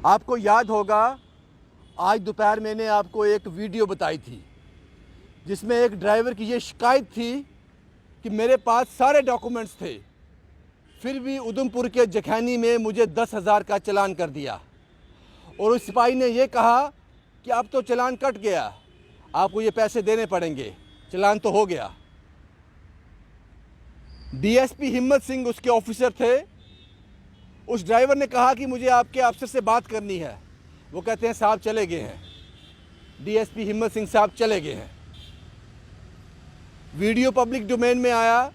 आपको याद होगा आज दोपहर मैंने आपको एक वीडियो बताई थी जिसमें एक ड्राइवर की ये शिकायत थी कि मेरे पास सारे डॉक्यूमेंट्स थे, फिर भी उधमपुर के जखैनी में मुझे 10,000 का चालान कर दिया और उस सिपाही ने ये कहा कि अब तो चालान कट गया, आपको ये पैसे देने पड़ेंगे, चालान तो हो गया। डीएसपी हिम्मत सिंह उसके ऑफिसर थे। उस ड्राइवर ने कहा कि मुझे आपके अफसर से बात करनी है। वो कहते हैं साहब चले गए हैं, डीएसपी हिम्मत सिंह साहब चले गए हैं। वीडियो पब्लिक डोमेन में आया।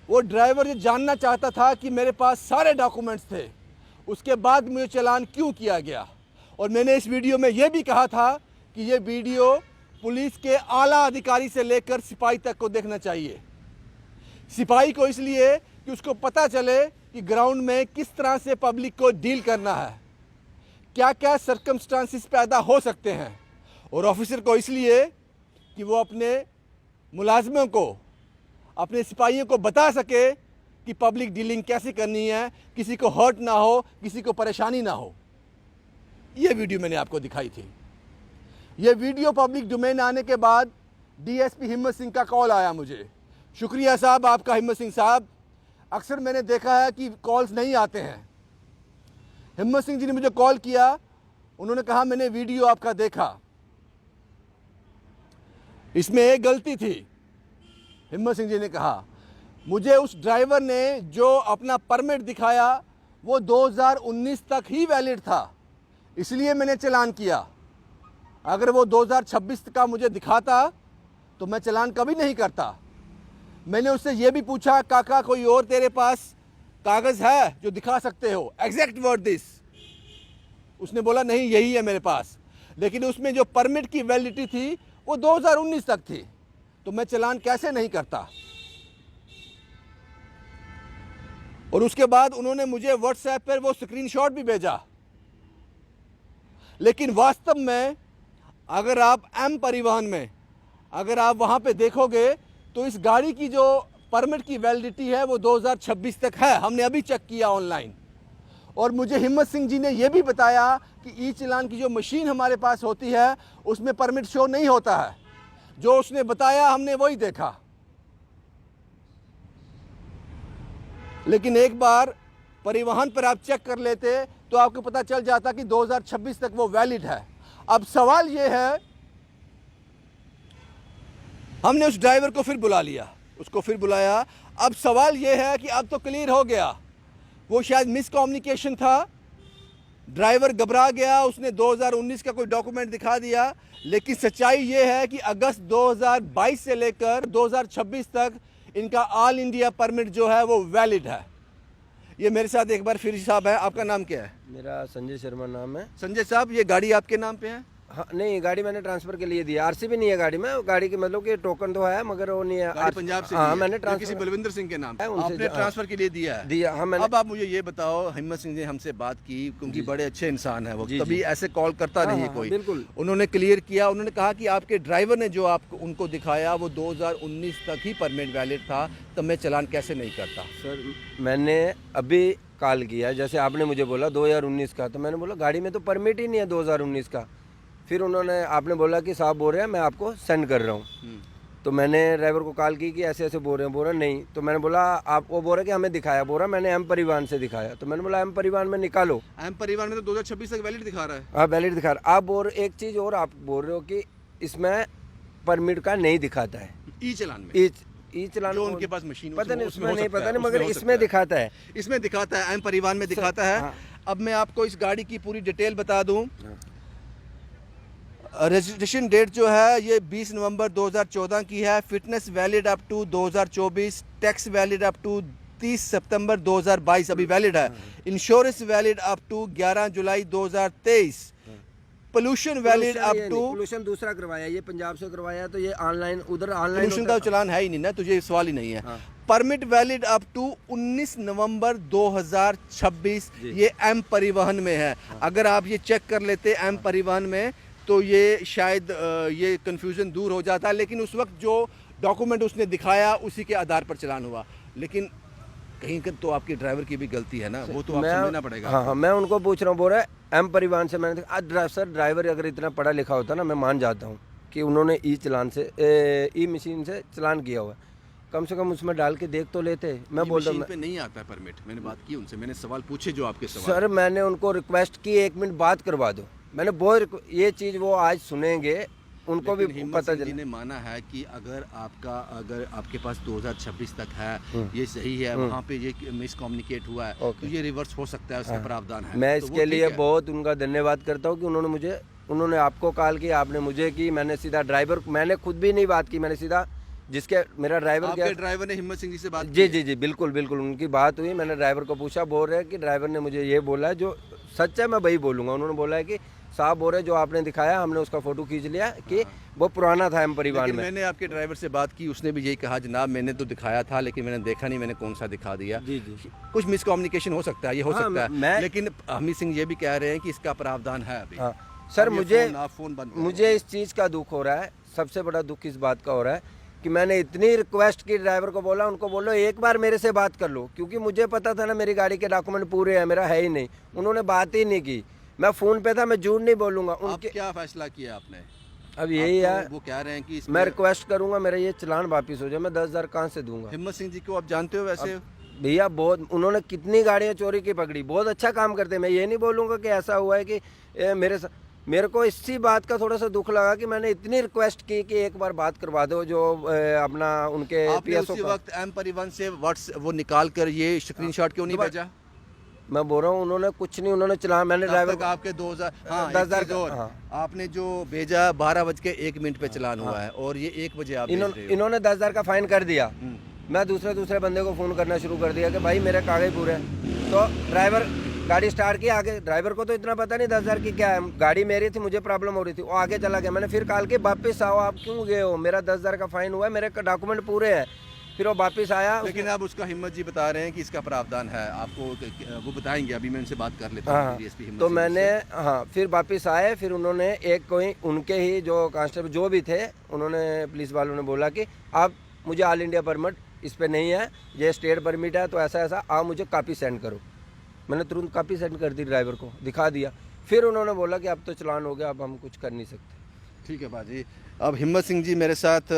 वो ड्राइवर ये जानना चाहता था कि मेरे पास सारे डॉक्यूमेंट्स थे, उसके बाद मुझे चालान क्यों किया गया। और मैंने इस वीडियो में ये भी कहा था कि ये वीडियो पुलिस के आला अधिकारी से लेकर सिपाही तक को देखना चाहिए। सिपाही को इसलिए कि उसको पता चले कि ग्राउंड में किस तरह से पब्लिक को डील करना है, क्या क्या सर्कमस्टांसिस पैदा हो सकते हैं, और ऑफिसर को इसलिए कि वो अपने मुलाजमों को, अपने सिपाहियों को बता सके कि पब्लिक डीलिंग कैसे करनी है, किसी को हर्ट ना हो, किसी को परेशानी ना हो। ये वीडियो मैंने आपको दिखाई थी। ये वीडियो पब्लिक डोमेन आने के बाद डीएसपी हिम्मत सिंह का कॉल आया मुझे। शुक्रिया साहब आपका हिम्मत सिंह साहब, अक्सर मैंने देखा है कि कॉल्स नहीं आते हैं। हिम्मत सिंह जी ने मुझे कॉल किया, उन्होंने कहा मैंने वीडियो आपका देखा, इसमें एक गलती थी। हिम्मत सिंह जी ने कहा मुझे उस ड्राइवर ने जो अपना परमिट दिखाया वो 2019 तक ही वैलिड था, इसलिए मैंने चालान किया। अगर वो 2026 का मुझे दिखाता तो मैं चालान कभी नहीं करता। मैंने उससे ये भी पूछा काका कोई और तेरे पास कागज़ है जो दिखा सकते हो, एग्जैक्ट वर्ड दिस। उसने बोला नहीं यही है मेरे पास, लेकिन उसमें जो परमिट की वैलिडिटी थी वो 2019 तक थी, तो मैं चालान कैसे नहीं करता। और उसके बाद उन्होंने मुझे व्हाट्सएप पर वो स्क्रीनशॉट भी भेजा। लेकिन वास्तव में अगर आप एम परिवहन में अगर आप वहाँ पे देखोगे तो इस गाड़ी की जो परमिट की वैलिडिटी है वो 2026 तक है। हमने अभी चेक किया ऑनलाइन। और मुझे हिम्मत सिंह जी ने यह भी बताया कि ई चालान की जो मशीन हमारे पास होती है उसमें परमिट शो नहीं होता है। जो उसने बताया हमने वही देखा। लेकिन एक बार परिवहन पर आप चेक कर लेते तो आपको पता चल जाता कि 2026 तक वो वैलिड है। अब सवाल ये है, हमने उस ड्राइवर को फिर बुला लिया, उसको फिर बुलाया। अब सवाल ये है कि अब तो क्लियर हो गया, वो शायद मिसकम्युनिकेशन था, ड्राइवर घबरा गया, उसने 2019 का कोई डॉक्यूमेंट दिखा दिया। लेकिन सच्चाई ये है कि अगस्त 2022 से लेकर 2026 तक इनका ऑल इंडिया परमिट जो है वो वैलिड है। ये मेरे साथ एक बार फिर साहब है, आपका नाम क्या है? मेरा संजय शर्मा नाम है। संजय साहब ये गाड़ी आपके नाम पे है? हाँ, नहीं गाड़ी मैंने ट्रांसफर के लिए दिया, आरसी भी नहीं है गाड़ी में। गाड़ी की मतलब कि टोकन तो है मगर वो नहीं है। गाड़ी पंजाब से हाँ, मैंने ट्रांसफर किसी बलविंदर सिंह के नाम पे आपने ट्रांसफर के लिए दिया है? दिया हाँ मैंने। अब आप मुझे ये बताओ, हिम्मत सिंह ने हमसे बात की क्योंकि बड़े अच्छे इंसान है वो, कभी ऐसे कॉल करता नहीं है कोई। बिल्कुल उन्होंने क्लियर किया, उन्होंने कहा कि आपके ड्राइवर ने जो आपको उनको दिखाया वो 2019 तक ही परमिट वैलिड था, तो मैं चालान कैसे नहीं करता? सर मैंने अभी कॉल किया, जैसे आपने मुझे बोला 2019 का, तो मैंने बोला गाड़ी में तो परमिट ही नहीं है 2019 का। फिर उन्होंने आपने बोला कि साहब बोल रहे हैं मैं आपको सेंड कर रहा हूँ। तो मैंने ड्राइवर को कॉल की कि ऐसे ऐसे बोल रहे हैं नहीं। तो मैंने बोला आपको बोल रहे कि हमें दिखाया, बोल रहा मैंने एम परिवहन से दिखाया। तो मैंने बोला एम परिवहन में निकालो। एम परिवहन में तो 2026 तक वैलिड दिखा रहा है। हाँ वैलिड दिखा रहा है। आप बोल एक चीज़ और आप बोल रहे हो कि इसमें परमिट का नहीं दिखाता है ई चालान में। ई चालान जो उनके पास मशीन पता नहीं, उसमें नहीं पता नहीं, मगर इसमें दिखाता है। इसमें दिखाता है, एम परिवहन में दिखाता है। हाँ। अब मैं आपको इस गाड़ी की पूरी डिटेल बता दूं। रजिस्ट्रेशन डेट जो है ये 20 नवंबर 2014 की है। Fitness valid up to 2024, tax valid up to 30 सितंबर 2022 अभी वैलिड है। इंश्योरेंस वैलिड अप टू 11 जुलाई 2023। Pollution valid up to, pollution दूसरा करवाया, ये पंजाब से करवाया, तो ये ऑनलाइन उधर ऑनलाइन पोल्यूशन का चालान है ही नहीं ना, तुझे सवाल ही नहीं है। परमिट वैलिड अप टू 19 नवंबर 2026, ये एम परिवहन में है। अगर आप ये चेक कर लेते एम परिवहन में तो ये शायद ये कन्फ्यूज़न दूर हो जाता, लेकिन उस वक्त जो डॉक्यूमेंट उसने दिखाया उसी के आधार पर चालान हुआ। लेकिन कहीं का तो आपके ड्राइवर की भी गलती है ना, वो तो आप समझना पड़ेगा। हाँ, मैं उनको पूछ रहा हूँ, बोल रहा है एम परिवहन से मैंने सर ड्राइवर अगर इतना पढ़ा लिखा होता ना, मैं मान जाता हूँ कि उन्होंने ई मशीन से चलान किया हुआ है, कम से कम उसमें डाल के देख तो लेते। मैं बोल रहा हूँ पे नहीं आता परमिट, मैंने बात की उनसे, मैंने सवाल पूछे जो आपके सवाल। सर मैंने उनको रिक्वेस्ट की 1 मिनट बात करवा दो, मैंने बहुत ये चीज़ वो आज सुनेंगे, उनको भी पता चले। ने माना है कि अगर आपके पास 2026 तक है, ये सही है, वहाँ पे ये मिसकम्युनिकेट हुआ है, तो ये रिवर्स हो सकता है, उसका प्रावधान है। मैं इसके लिए बहुत उनका धन्यवाद करता हूँ कि उन्होंने आपको कॉल किया, आपने मुझे की, मैंने सीधा ड्राइवर, मैंने खुद भी नहीं बात की, मैंने सीधा जिसके मेरा ड्राइवर ने हिम्मत सिंह जी से बात जी बिल्कुल उनकी बात हुई, मैंने ड्राइवर को पूछा, बोल रहे हैं कि ड्राइवर ने मुझे ये बोला है, जो सच है मैं वही बोलूँगा। उन्होंने बोला है कि साहब बोल रहे जो आपने दिखाया, हमने उसका फोटो खींच लिया कि वो पुराना था एम परिवहन में। मैंने आपके ड्राइवर से बात की, उसने भी यही कहा, जनाब मैंने तो दिखाया था लेकिन मैंने देखा नहीं, मैंने कौन सा दिखा दिया। जी कुछ मिसकम्युनिकेशन हो सकता है, ये हो सकता है, लेकिन हमीद सिंह ये भी कह रहे हैं कि इसका प्रावधान है अभी। सर मुझे इस चीज़ का दुख हो रहा है, सबसे बड़ा दुख इस बात का हो रहा है कि मैंने इतनी रिक्वेस्ट की, ड्राइवर को बोला, उनको बोलो एक बार मेरे से बात कर लो, क्योंकि मुझे पता था ना मेरी गाड़ी के डॉक्यूमेंट पूरे हैं, मेरा है ही नहीं। उन्होंने बात ही नहीं की, मैं फ़ोन पे था, मैं झूठ नहीं बोलूँगा। उनके क्या फैसला किया आपने? अब यही है, वो कह रहे हैं कि मैं रिक्वेस्ट करूँगा मेरा ये चलान वापिस हो जाए, मैं 10,000 कहाँ से दूंगा। हिम्मत सिंह जी को आप जानते हो वैसे? भैया बहुत, उन्होंने कितनी गाड़ियाँ चोरी की पकड़ी, बहुत अच्छा काम करते हैं। मैं ये नहीं बोलूँगा कि ऐसा हुआ है कि मेरे को इसी बात का थोड़ा सा दुख लगा कि मैंने इतनी रिक्वेस्ट की कि एक बार बात करवा दो, जो अपना उनके PSO उसी वक्त एम परिवहन से वो निकाल कर ये स्क्रीनशॉट क्यों नहीं भेजा? मैं बोल रहा हूँ उन्होंने कुछ नहीं, उन्होंने चला, मैंने ड्राइवर का आपके 10,000 आपने जो भेजा 12:01 पे चलान हुआ है और ये 1 बजे आप इन्होंने 10,000 का फाइन कर दिया। मैं दूसरे बंदे को फ़ोन करना शुरू कर दिया कि भाई मेरे कागज पूरे हैं, तो ड्राइवर गाड़ी स्टार्ट की आगे, ड्राइवर को तो इतना पता नहीं 10,000 की क्या है, गाड़ी मेरी थी, मुझे प्रॉब्लम हो रही थी, वो आगे चला गया। मैंने फिर कॉल की, वापस आओ, आप क्यों गए हो, मेरा 10,000 का फाइन हुआ है, मेरे डॉक्यूमेंट पूरे हैं। फिर वो वापस आया। लेकिन अब उसका हिम्मत जी बता रहे हैं कि इसका प्रावधान है, आपको वो बताएंगे, अभी मैं उनसे बात कर लेता हूं। डीएसपी हिम्मत तो मैंने फिर वापस आए, फिर उन्होंने कोई उनके ही जो कांस्टेबल जो भी थे, उन्होंने पुलिस वालों ने बोला कि आप मुझे ऑल इंडिया परमिट इस पर नहीं है, ये स्टेट परमिट है, तो ऐसा आप मुझे कापी सेंड करो। मैंने तुरंत कापी सेंड कर दी, ड्राइवर को दिखा दिया। फिर उन्होंने बोला कि अब तो चलान हो गया, अब हम कुछ कर नहीं सकते। ठीक है बाजी, अब हिम्मत सिंह जी मेरे साथ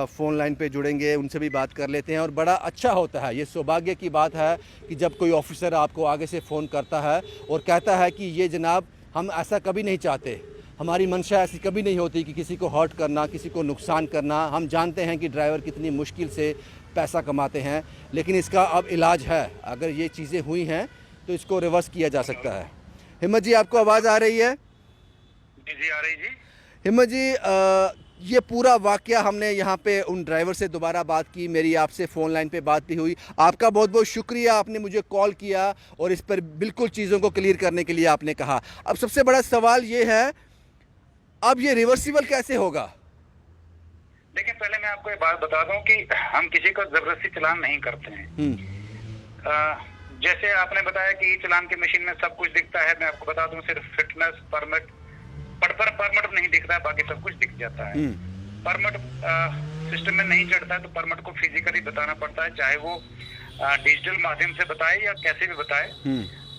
फ़ोन लाइन पे जुड़ेंगे, उनसे भी बात कर लेते हैं। और बड़ा अच्छा होता है, ये सौभाग्य की बात है कि जब कोई ऑफिसर आपको आगे से फ़ोन करता है और कहता है कि ये जनाब हम ऐसा कभी नहीं चाहते, हमारी मंशा ऐसी कभी नहीं होती कि किसी को हर्ट करना, किसी को नुकसान करना। हम जानते हैं कि ड्राइवर कितनी मुश्किल से पैसा कमाते हैं, लेकिन इसका अब इलाज है। अगर ये चीज़ें हुई हैं तो इसको रिवर्स किया जा सकता है। हिम्मत जी आपको आवाज़ आ रही है? जी आ रही जी। हिम्मत जी ये पूरा वाकया हमने यहाँ पे उन ड्राइवर से दोबारा बात की, मेरी आपसे फ़ोन लाइन पे बात भी हुई। आपका बहुत बहुत शुक्रिया, आपने मुझे कॉल किया और इस पर बिल्कुल चीज़ों को क्लियर करने के लिए आपने कहा। अब सबसे बड़ा सवाल ये है, अब ये रिवर्सिबल कैसे होगा? देखिए पहले मैं आपको ये बात बता दूं कि हम किसी को जबरदस्ती चलान नहीं करते हैं। जैसे आपने बताया कि चलान की मशीन में सब कुछ दिखता है, मैं आपको बता दूं सिर्फ फिटनेस परमिट परमिट नहीं दिखता है, बाकी सब कुछ दिख जाता है। परमिट सिस्टम में नहीं चढ़ता है तो परमिट को फिजिकली बताना पड़ता है, चाहे वो डिजिटल माध्यम से बताए या कैसे भी बताए,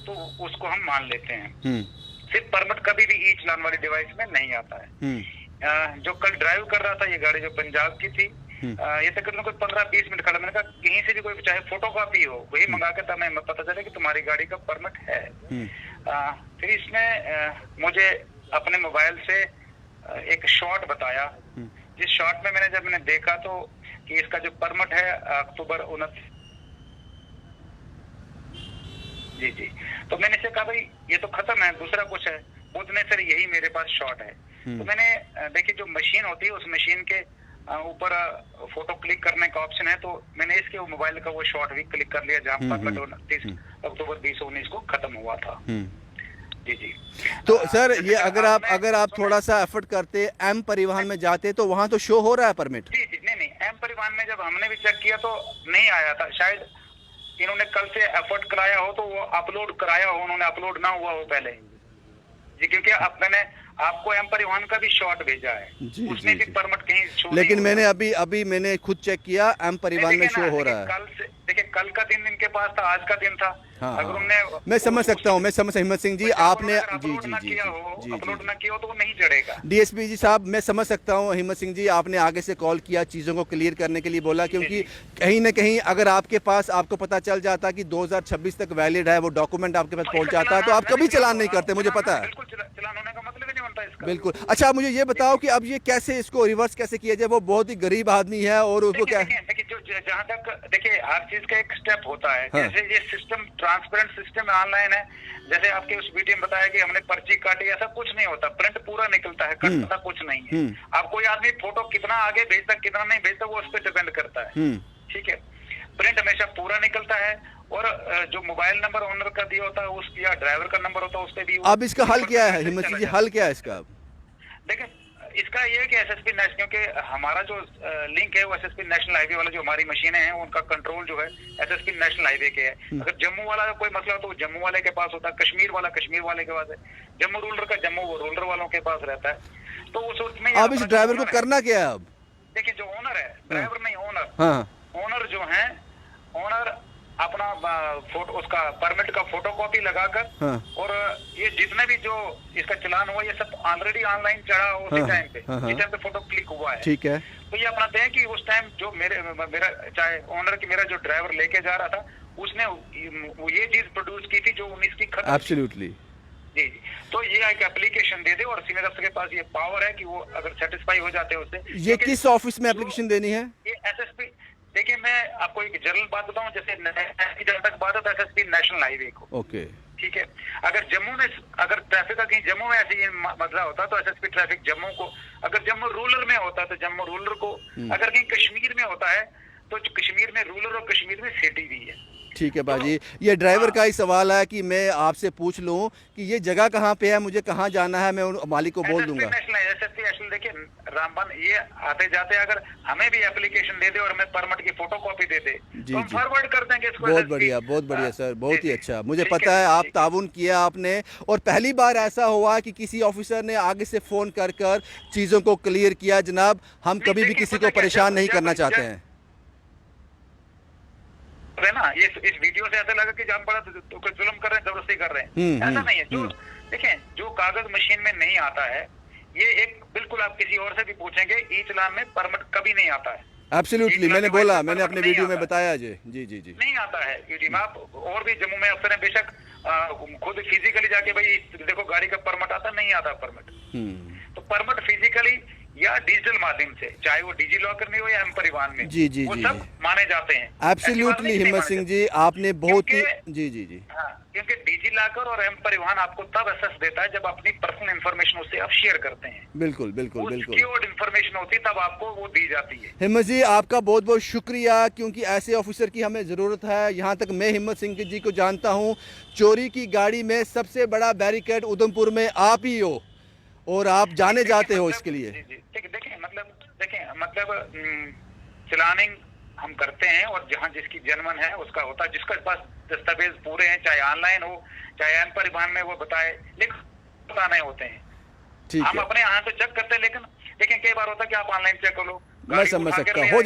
तो उसको हम मान लेते हैं। सिर्फ परमिट कभी भी ई चलान वाली डिवाइस में नहीं आता है। जो कल ड्राइव कर रहा था, ये गाड़ी जो पंजाब की थी, ये तकरीबन कोई 15-20 मिनट खड़ा, मैंने कहा कहीं से भी कोई चाहे फोटोकॉपी हो, वही मंगा के तब हमें पता चले कि तुम्हारी गाड़ी का परमिट है। फिर इसने मुझे अपने मोबाइल से एक शॉट बताया, जिस शॉट में जब मैंने देखा तो कि इसका जो परमिट है अक्टूबर 29 जी, तो मैंने इसे कहा भाई ये तो खत्म है, दूसरा कुछ है। उतने सर यही मेरे पास शॉट है। तो मैंने देखिए जो मशीन होती है उस मशीन के ऊपर फोटो क्लिक करने का ऑप्शन है, तो मैंने इसके मोबाइल का वो शॉट भी क्लिक कर लिया जहाँ परमिट 29 अक्टूबर 2019 को खत्म हुआ था। जी। तो सर ये अगर आप थोड़ा सा एफर्ट करते, एम परिवहन में जाते, तो वहाँ तो शो हो रहा है परमिट। जी नहीं, एम परिवहन में जब हमने भी चेक किया तो नहीं आया था। शायद इन्होंने कल से एफर्ट कराया हो तो वो अपलोड कराया हो, उन्होंने अपलोड ना हुआ हो पहले जी, क्योंकि अब मैंने आपको एम परिवहन का भी शॉट भेजा है, उसमें भी परमिट कहीं शो, लेकिन मैंने अभी मैंने खुद चेक किया, एम परिवहन में शो हो रहा है। कल से देखिए, कल का दिन इनके पास था, आज का दिन था। हाँ, अगर हाँ। उनने मैं समझ सकता हूँ, मैं समझ हिम्मत सिंह जी, आपने जी अपलोड जी ना जी किया जी हो, जी अपलोड जी ना किया हो तो वो नहीं चढ़ेगा। डीएसपी जी साहब, मैं समझ सकता हूँ हिम्मत सिंह जी, आपने आगे से कॉल किया, चीज़ों को क्लियर करने के लिए बोला, क्योंकि कहीं ना कहीं अगर आपके पास, आपको पता चल जाता कि 2026 तक वैलिड है, वो डॉक्यूमेंट आपके पास पहुंच जाता तो आप कभी चलान नहीं करते, मुझे पता है। बिल्कुल, चलान होने का मतलब ही नहीं बनता इसका। बिल्कुल। अच्छा, मुझे ये बताओ कि अब ये कैसे, इसको रिवर्स कैसे किया जाए? वो बहुत ही गरीब आदमी है और उसको क्या, देखिए जो जहाँ तक देखिए हर चीज का एक स्टेप होता है। हाँ। जैसे ये सिस्टम ट्रांसपेरेंट सिस्टम ऑनलाइन है, जैसे आपके उस वीडियो में बताया कि हमने पर्ची काटी, ऐसा कुछ नहीं होता, प्रिंट पूरा निकलता है, कटता कुछ नहीं है। अब कोई आदमी फोटो कितना आगे भेजता कितना नहीं भेजता वो उस पर डिपेंड करता है, ठीक है। प्रिंट हमेशा पूरा निकलता है, और जो मोबाइल नंबर ओनर का दिया होता है उस, या ड्राइवर का नंबर होता है उस पे भी। अब इसका हल क्या है हिम्मत सिंह जी, हल क्या है इसका? देखिए इसका ये है कि एसएसपी नेशनल, क्योंकि हमारा जो लिंक है वो एसएसपी नेशनल हाईवे वाला, जो हमारी मशीनें हैं उनका कंट्रोल जो है एसएसपी नेशनल हाईवे के है। अगर जम्मू वाला कोई मसला हो तो जम्मू वाले के पास होता है, कश्मीर वाला कश्मीर वाले के पास है, जम्मू रूरल का जम्मू रूरल वालों के पास रहता है। तो उस उसमें अब इस ड्राइवर को करना क्या है अब? देखिए जो ओनर है, ड्राइवर नहीं ओनर, हाँ, ओनर जो है, ओनर अपना फोटो, उसका परमिट का फोटो कॉपी लगाकर, हाँ। और ये जितने भी जो इसका चलान हुआ ये सब ऑलरेडी ऑनलाइन चढ़ा उसी टाइम पे, जिस टाइम पे फोटो क्लिक हुआ है, ठीक है। तो ये अपना दें कि उस टाइम जो मेरा चाहे ओनर की, मेरा जो ड्राइवर लेके जा रहा था उसने ये चीज प्रोड्यूस की थी जो 19 की खत्म। एब्सोल्युटली जी जी। तो ये एक एप्लीकेशन दे दे, और सीनियर अफसर के पास ये पावर है कि वो अगर सेटिस्फाई हो जाते हैं उससे। ये किस ऑफिस में एप्लीकेशन देनी है? ये एसएसपी, देखिए मैं आपको एक जनरल बात बताऊं, जैसे जहां तक बात है तो एसएसपी नेशनल हाईवे को, ओके, ठीक है। अगर जम्मू में, अगर ट्रैफिक का कहीं जम्मू में ऐसे मसला होता तो एसएसपी ट्रैफिक जम्मू को, अगर जम्मू रूरल में होता तो जम्मू रूरल को, अगर कहीं कश्मीर में होता है तो कश्मीर में रूरल और कश्मीर में सिटी भी है। ठीक है बाजी। ये ड्राइवर का ही सवाल है कि मैं आपसे पूछ लूं कि ये जगह कहाँ पे है, मुझे कहाँ जाना है, मैं उन मालिक को बोल दूंगा। एसएसपी नेशनल देखिए रामबन, ये आते जाते अगर हमें भी एप्लीकेशन दे दे और हमें परमिट की फोटो कॉपी दे दे तो हम फॉरवर्ड कर देंगे इसको। बहुत बढ़िया, बहुत बढ़िया सर, बहुत ही अच्छा। मुझे पता है आप ताउन किया आपने, और पहली बार ऐसा हुआ कि किसी ऑफिसर ने आगे से फोन कर कर चीजों को क्लियर किया। जनाब, हम कभी भी किसी को परेशान नहीं करना चाहते हैं है ना। ये इस वीडियो से ऐसा लगा कि हम बड़ा तो जुल्म कर रहे हैं, जबरदस्ती कर रहे हैं, ऐसा नहीं है। जो देखें, जो कागज मशीन में नहीं आता है, ये एक बिल्कुल आप किसी और से भी पूछेंगे, ई चालान में परमिट कभी नहीं आता है। एब्सोल्युटली, मैंने बोला, मैंने अपने वीडियो में बताया जी जी जी जी नहीं आता है यूजी में। आप और भी जम्मू में अफसर हैं, बेशक खुद फिजिकली जाके भाई देखो गाड़ी का परमिट आता, नहीं आता परमिट। तो परमिट फिजिकली या डिजिटल माध्यम से, चाहे वो डिजी लॉकर में हो या एम परिवहन में, जी जी वो जी सब माने जाते हैं। एब्सोल्युटली हिम्मत सिंह जी, आपने बहुत ही जी जी जी हाँ, क्योंकि डिजी लॉकर और एम परिवहन आपको तब एक्सेस देता है जब अपनी पर्सनल इंफॉर्मेशन उससे आप शेयर करते हैं। बिल्कुल बिल्कुल बिल्कुल, सिक्योर्ड इंफॉर्मेशन होती है तब आपको वो दी जाती है। हिम्मत जी आपका बहुत बहुत शुक्रिया, क्योंकि ऐसे ऑफिसर की हमें ज़रूरत है। यहाँ तक मैं हिम्मत सिंह जी को जानता हूँ, चोरी की गाड़ी में सबसे बड़ा बैरिकेड उधमपुर में आप ही हो, और आप जाने जाते हो इसके लिए। देखिए मतलब चलानिंग हम करते हैं, और जहाँ जिसकी जनमन है उसका होता है, जिसके पास दस्तावेज पूरे हैं, चाहे ऑनलाइन हो चाहे एम परिवहन में, वो बताए, लेकिन बताने होते हैं। हम अपने यहाँ तो चेक करते हैं, लेकिन कई बार होता है कि आप ऑनलाइन चेक कर लो, मैं समझ सकता हूँ, हो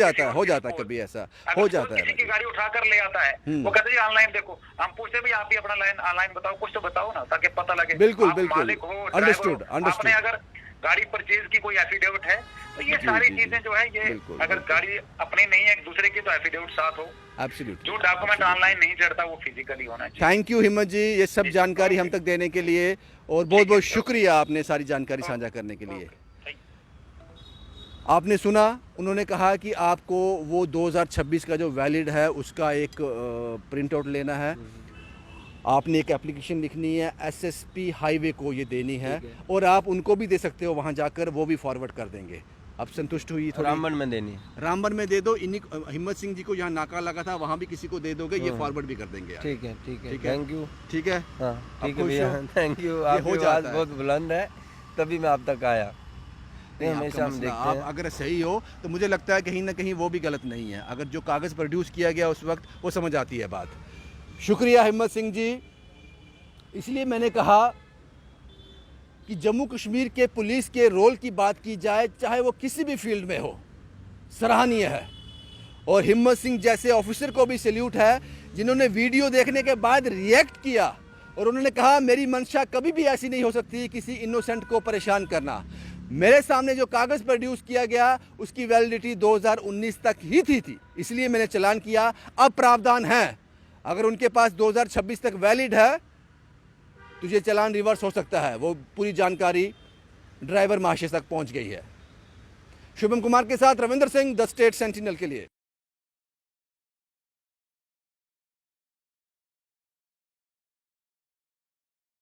जाता है कभी ऐसा हो जाता है। किसी की गाड़ी उठाकर ले आता है, वो कहते हैं ऑनलाइन देखो, हम पूछते भी आप ही अपना लाइन ऑनलाइन बताओ, कुछ तो बताओ ना, ताकि पता लगे। बिल्कुल आप बिल्कुल, मालिक हो, अंडरस्टूड आपने अगर गाड़ी परचेज की कोई एफिडेविट है तो ये सारी चीजें जो है, ये अगर गाड़ी अपनी नहीं है एक दूसरे की तो एफिडेविट साथ हो। एब्सोल्युटली, जो डॉक्यूमेंट ऑनलाइन नहीं चढ़ता वो फिजिकली होना चाहिए। थैंक यू हिम्मत जी, ये सब जानकारी हम तक देने के लिए, और बहुत बहुत शुक्रिया आपने सारी जानकारी साझा करने के लिए। आपने सुना, उन्होंने कहा कि आपको वो 2026 का जो वैलिड है उसका एक प्रिंट आउट लेना है, आपने एक एप्लीकेशन लिखनी है, एसएसपी हाईवे को ये देनी है, और आप उनको भी दे सकते हो वहाँ जाकर, वो भी फॉरवर्ड कर देंगे। अब संतुष्ट हुई? रामबन में देनी है, रामबन में दे दो। इन्हीं हिम्मत सिंह जी को यहाँ नाका लगा था, वहाँ भी किसी को दे दोगे, ये फॉरवर्ड भी कर देंगे। ठीक है थैंक यू। ठीक है, हाँ ठीक है भैया, थैंक यू। आपकी आवाज़ बहुत बुलंद है, तभी मैं आप तक आया। हमेशा हम देखते हैं, आप अगर सही हो तो मुझे लगता है कहीं ना कहीं वो भी गलत नहीं है। अगर जो कागज़ प्रोड्यूस किया गया उस वक्त, वो समझ आती है बात। शुक्रिया हिम्मत सिंह जी। इसलिए मैंने कहा कि जम्मू कश्मीर के पुलिस के रोल की बात की जाए, चाहे वो किसी भी फील्ड में हो, सराहनीय है। और हिम्मत सिंह जैसे ऑफिसर को भी सैल्यूट है जिन्होंने वीडियो देखने के बाद रिएक्ट किया और उन्होंने कहा मेरी मंशा कभी भी ऐसी नहीं हो सकती किसी इनोसेंट को परेशान करना। मेरे सामने जो कागज़ प्रोड्यूस किया गया उसकी वैलिडिटी 2019 तक ही थी, इसलिए मैंने चालान किया। अब प्रावधान है, अगर उनके पास 2026 तक वैलिड है तो ये चालान रिवर्स हो सकता है। वो पूरी जानकारी ड्राइवर महाशय तक पहुंच गई है। शुभम कुमार के साथ Ravindra Singh, the state sentinel के लिए।